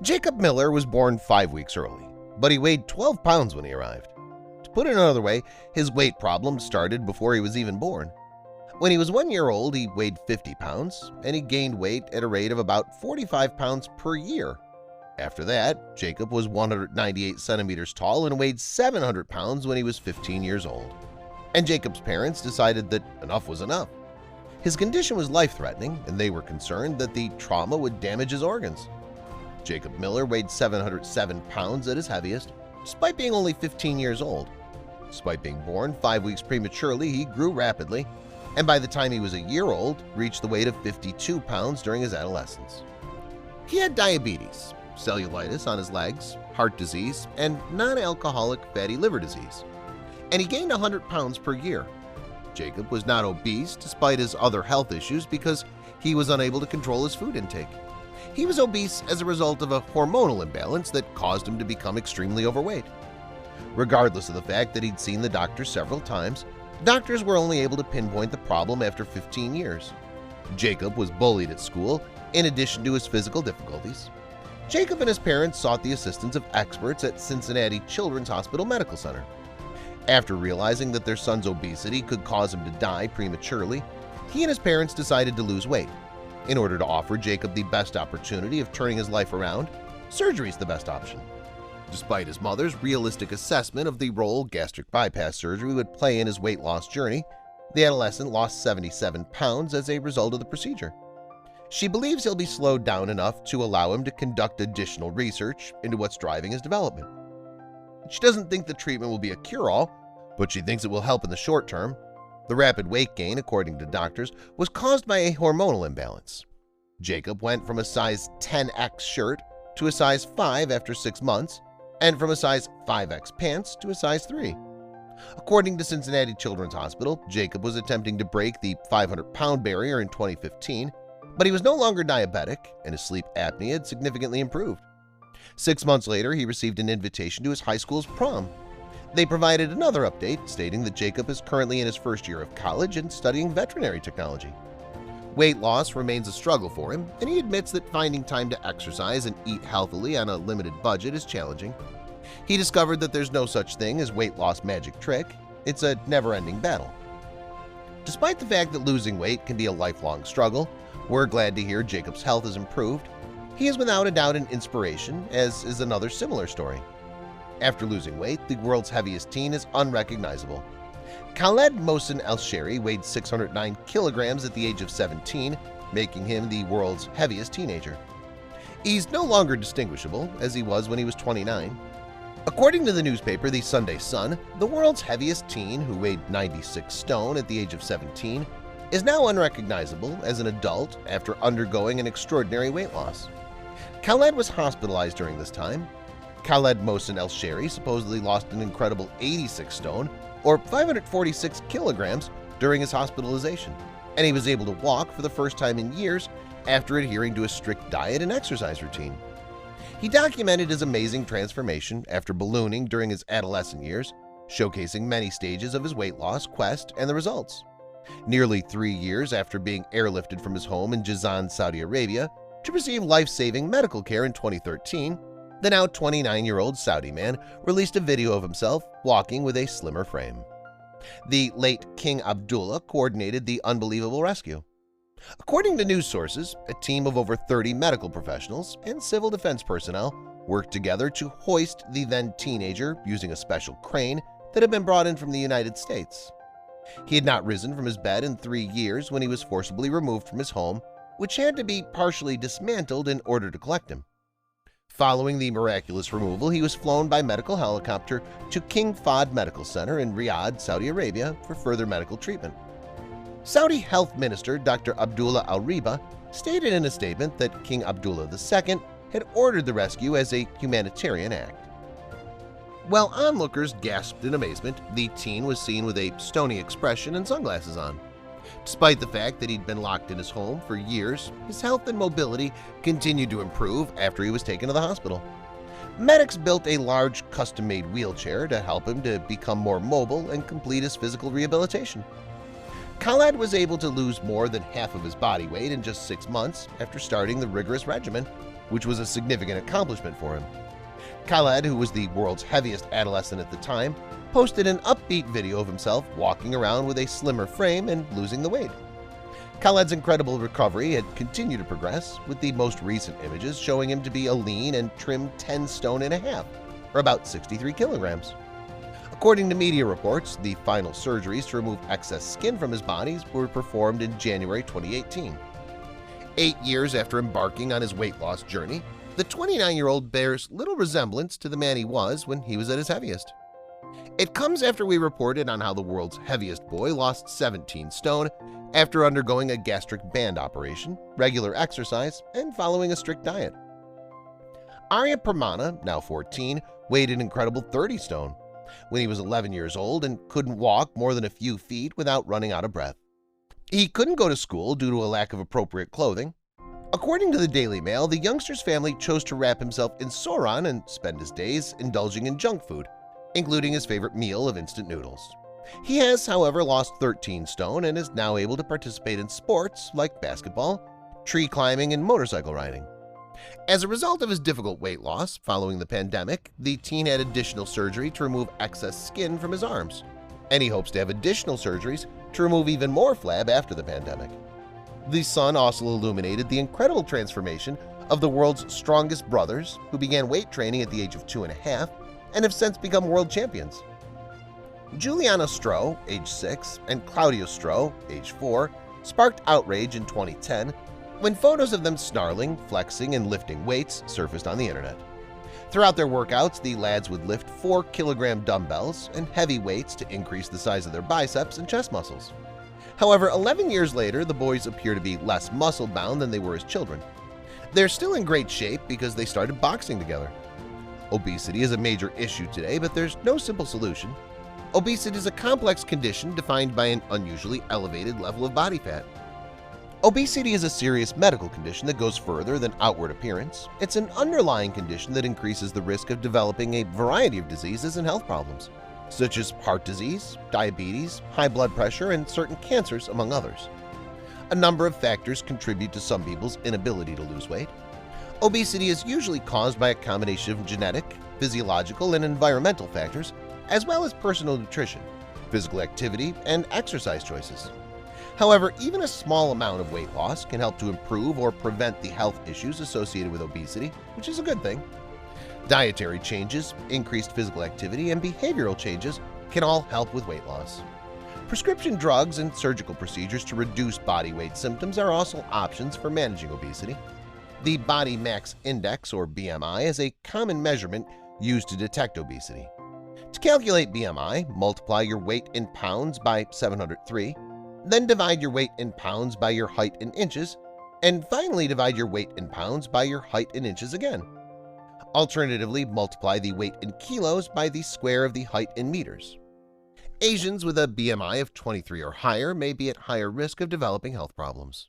Jacob Miller was born 5 weeks early, but he weighed 12 pounds when he arrived. To put it another way, his weight problem started before he was even born. When he was 1 year old, he weighed 50 pounds, and he gained weight at a rate of about 45 pounds per year. After that, Jacob was 198 centimeters tall and weighed 700 pounds when he was 15 years old. And Jacob's parents decided that enough was enough. His condition was life-threatening, and they were concerned that the trauma would damage his organs. Jacob Miller weighed 707 pounds at his heaviest, despite being only 15 years old. Despite being born 5 weeks prematurely, he grew rapidly, and by the time he was a year old, reached the weight of 52 pounds during his adolescence. He had diabetes, cellulitis on his legs, heart disease, and non-alcoholic fatty liver disease, and he gained 100 pounds per year. Jacob was not obese despite his other health issues because he was unable to control his food intake. He was obese as a result of a hormonal imbalance that caused him to become extremely overweight. Regardless of the fact that he'd seen the doctor several times, doctors were only able to pinpoint the problem after 15 years. Jacob was bullied at school in addition to his physical difficulties. Jacob and his parents sought the assistance of experts at Cincinnati Children's Hospital Medical Center. After realizing that their son's obesity could cause him to die prematurely, he and his parents decided to lose weight. In order to offer Jacob the best opportunity of turning his life around, surgery is the best option. Despite his mother's realistic assessment of the role gastric bypass surgery would play in his weight loss journey, the adolescent lost 77 pounds as a result of the procedure. She believes he'll be slowed down enough to allow him to conduct additional research into what's driving his development. She doesn't think the treatment will be a cure-all, but she thinks it will help in the short term. The rapid weight gain, according to doctors, was caused by a hormonal imbalance. Jacob went from a size 10X shirt to a size 5 after 6 months, and from a size 5X pants to a size 3. According to Cincinnati Children's Hospital, Jacob was attempting to break the 500-pound barrier in 2015, but he was no longer diabetic, and his sleep apnea had significantly improved. 6 months later, he received an invitation to his high school's prom. They provided another update stating that Jacob is currently in his first year of college and studying veterinary technology. Weight loss remains a struggle for him, and he admits that finding time to exercise and eat healthily on a limited budget is challenging. He discovered that there's no such thing as weight loss magic trick. It's a never-ending battle. Despite the fact that losing weight can be a lifelong struggle, we're glad to hear Jacob's health has improved. He is without a doubt an inspiration, as is another similar story. After losing weight, the world's heaviest teen is unrecognizable. Khaled Mohsen El-Sheri weighed 609 kilograms at the age of 17, making him the world's heaviest teenager. He's no longer distinguishable, as he was when he was 29. According to the newspaper The Sunday Sun, the world's heaviest teen, who weighed 96 stone at the age of 17, is now unrecognizable as an adult after undergoing an extraordinary weight loss. Khaled was hospitalized during this time. Khaled Mohsen El-Sheri supposedly lost an incredible 86 stone, or 546 kilograms, during his hospitalization, and he was able to walk for the first time in years after adhering to a strict diet and exercise routine. He documented his amazing transformation after ballooning during his adolescent years, showcasing many stages of his weight loss quest and the results. Nearly 3 years after being airlifted from his home in Jizan, Saudi Arabia, to receive life-saving medical care in 2013, the now 29-year-old Saudi man released a video of himself walking with a slimmer frame. The late King Abdullah coordinated the unbelievable rescue. According to news sources, a team of over 30 medical professionals and civil defense personnel worked together to hoist the then-teenager using a special crane that had been brought in from the United States. He had not risen from his bed in 3 years when he was forcibly removed from his home, which had to be partially dismantled in order to collect him. Following the miraculous removal, he was flown by medical helicopter to King Fahd Medical Center in Riyadh, Saudi Arabia for further medical treatment. Saudi Health Minister Dr. Abdullah Al-Riba stated in a statement that King Abdullah II had ordered the rescue as a humanitarian act. While onlookers gasped in amazement, the teen was seen with a stony expression and sunglasses on. Despite the fact that he'd been locked in his home for years, his health and mobility continued to improve after he was taken to the hospital. Medics built a large custom-made wheelchair to help him to become more mobile and complete his physical rehabilitation. Khaled was able to lose more than half of his body weight in just 6 months after starting the rigorous regimen, which was a significant accomplishment for him. Khaled, who was the world's heaviest adolescent at the time, posted an upbeat video of himself walking around with a slimmer frame and losing the weight. Khaled's incredible recovery had continued to progress, with the most recent images showing him to be a lean and trim 10 stone and a half, or about 63 kilograms. According to media reports, the final surgeries to remove excess skin from his body were performed in January 2018. 8 years after embarking on his weight loss journey, the 29-year-old bears little resemblance to the man he was when he was at his heaviest. It comes after we reported on how the world's heaviest boy lost 17 stone after undergoing a gastric band operation, regular exercise, and following a strict diet. Arya Pramana, now 14, weighed an incredible 30 stone when he was 11 years old and couldn't walk more than a few feet without running out of breath. He couldn't go to school due to a lack of appropriate clothing. According to the Daily Mail, the youngster's family chose to wrap himself in saran and spend his days indulging in junk food, including his favorite meal of instant noodles. He has, however, lost 13 stone and is now able to participate in sports like basketball, tree climbing, and motorcycle riding. As a result of his difficult weight loss following the pandemic, the teen had additional surgery to remove excess skin from his arms, and he hopes to have additional surgeries to remove even more flab after the pandemic. The Sun also illuminated the incredible transformation of the world's strongest brothers, who began weight training at the age of 2.5 and have since become world champions. Juliana Stroh, age 6, and Claudio Stroh, age 4, sparked outrage in 2010 when photos of them snarling, flexing, and lifting weights surfaced on the internet. Throughout their workouts, the lads would lift 4-kilogram dumbbells and heavy weights to increase the size of their biceps and chest muscles. However, 11 years later, the boys appear to be less muscle-bound than they were as children. They're still in great shape because they started boxing together. Obesity is a major issue today, but there's no simple solution. Obesity is a complex condition defined by an unusually elevated level of body fat. Obesity is a serious medical condition that goes further than outward appearance. It's an underlying condition that increases the risk of developing a variety of diseases and health problems, such as heart disease, diabetes, high blood pressure, and certain cancers, among others. A number of factors contribute to some people's inability to lose weight. Obesity is usually caused by a combination of genetic, physiological, and environmental factors, as well as personal nutrition, physical activity, and exercise choices. However, even a small amount of weight loss can help to improve or prevent the health issues associated with obesity, which is a good thing. Dietary changes, increased physical activity, and behavioral changes can all help with weight loss. Prescription drugs and surgical procedures to reduce body weight symptoms are also options for managing obesity. The Body Mass Index, or BMI, is a common measurement used to detect obesity. To calculate BMI, multiply your weight in pounds by 703, then divide your weight in pounds by your height in inches, and finally divide your weight in pounds by your height in inches again. Alternatively, multiply the weight in kilos by the square of the height in meters. Asians with a BMI of 23 or higher may be at higher risk of developing health problems.